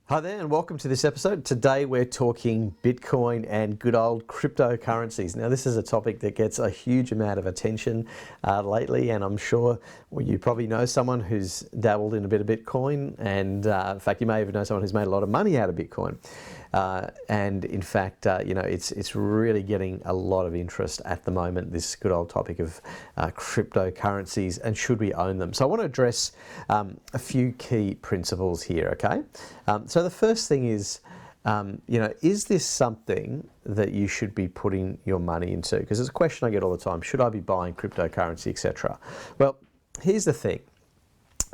Hi there and welcome to this episode. Today we're talking Bitcoin and good old cryptocurrencies. Now this is a topic that gets a huge amount of attention lately, and I'm sure you probably know someone who's dabbled in a bit of Bitcoin, and in fact you may even know someone who's made a lot of money out of Bitcoin. And in fact, it's really getting a lot of interest at the moment, this good old topic of cryptocurrencies and should we own them. So I want to address a few key principles here, okay? So the first thing is, is this something that you should be putting your money into? Because it's a question I get all the time, should I be buying cryptocurrency, etc.? Well, here's the thing.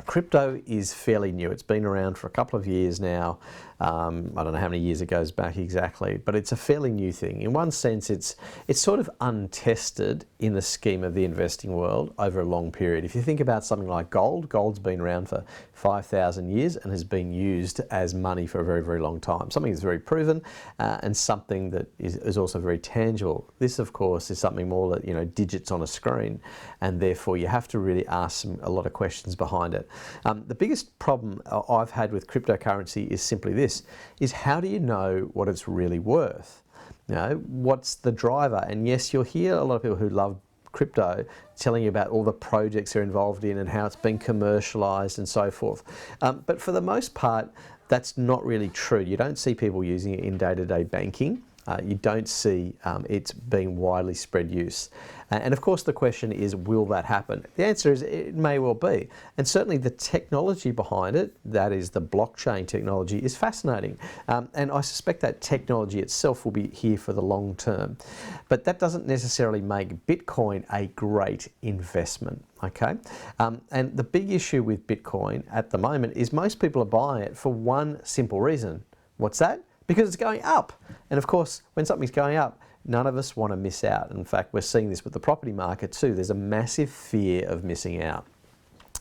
Crypto is fairly new. It's been around for a couple of years now. I don't know how many years it goes back exactly, but it's a fairly new thing. In one sense, it's sort of untested in the scheme of the investing world over a long period. If you think about something like gold, gold's been around for 5,000 years and has been used as money for a very, very long time. Something that's very proven and something that is also very tangible. This, of course, is something more that, digits on a screen, and therefore you have to really ask a lot of questions behind it. The biggest problem I've had with cryptocurrency is simply this, is how do you know what it's really worth? What's the driver? And yes, you'll hear a lot of people who love crypto telling you about all the projects they're involved in and how it's been commercialized and so forth. But for the most part, that's not really true. You don't see people using it in day-to-day banking. You don't see it's being widely spread use. And of course the question is, will that happen? The answer is it may well be. And certainly the technology behind it, that is the blockchain technology, is fascinating. And I suspect that technology itself will be here for the long term. But that doesn't necessarily make Bitcoin a great investment. Okay, and the big issue with Bitcoin at the moment is most people are buying it for one simple reason. What's that? Because it's going up. And of course, when something's going up, none of us want to miss out. In fact, we're seeing this with the property market too. There's a massive fear of missing out.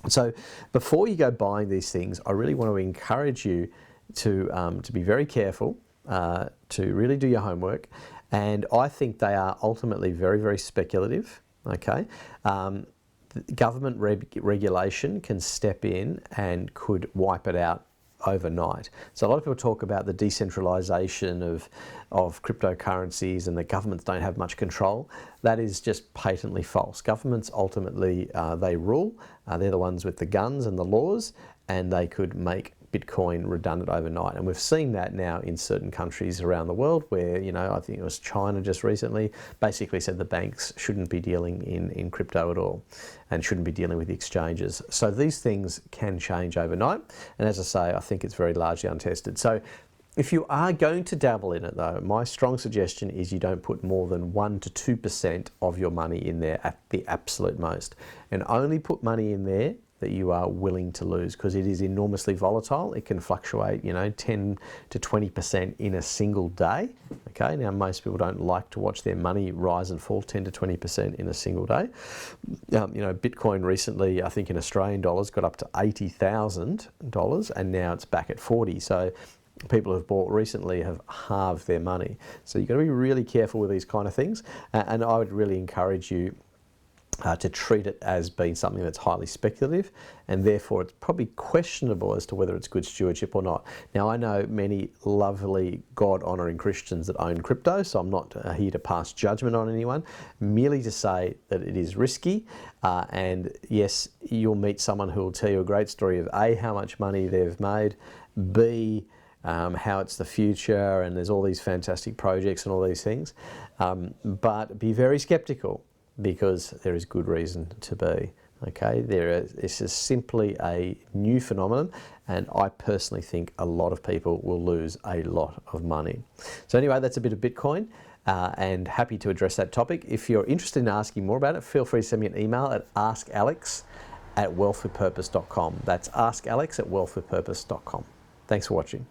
So before you go buying these things, I really want to encourage you to be very careful, to really do your homework. And I think they are ultimately very, very speculative. Okay. Government regulation can step in and could wipe it out overnight. So a lot of people talk about the decentralization of cryptocurrencies and the governments don't have much control. That is just patently false. Governments ultimately, they rule. They're the ones with the guns and the laws, and they could make Bitcoin redundant overnight. And we've seen that now in certain countries around the world where, I think it was China just recently, basically said the banks shouldn't be dealing in crypto at all and shouldn't be dealing with the exchanges. So these things can change overnight. And as I say, I think it's very largely untested. So if you are going to dabble in it though, my strong suggestion is you don't put more than 1 to 2% of your money in there at the absolute most. And only put money in there that you are willing to lose, because it is enormously volatile. It can fluctuate, 10 to 20% in a single day. Okay, now most people don't like to watch their money rise and fall 10 to 20% in a single day. Bitcoin recently, I think in Australian dollars, got up to $80,000, and now it's back at 40. So people who've bought recently have halved their money. So you've got to be really careful with these kind of things. And I would really encourage you to treat it as being something that's highly speculative, and therefore it's probably questionable as to whether it's good stewardship or not. Now I know many lovely God-honouring Christians that own crypto, so I'm not here to pass judgment on anyone, merely to say that it is risky, and yes, you'll meet someone who will tell you a great story of A, how much money they've made, B, how it's the future, and there's all these fantastic projects and all these things, but be very skeptical, because there is good reason to be. Okay, this is simply a new phenomenon, and I personally think a lot of people will lose a lot of money. So anyway, that's a bit of Bitcoin, and happy to address that topic. If you're interested in asking more about it, feel free to send me an email at askalex@wealthwithpurpose.com. That's askalex@wealthwithpurpose.com. Thanks for watching.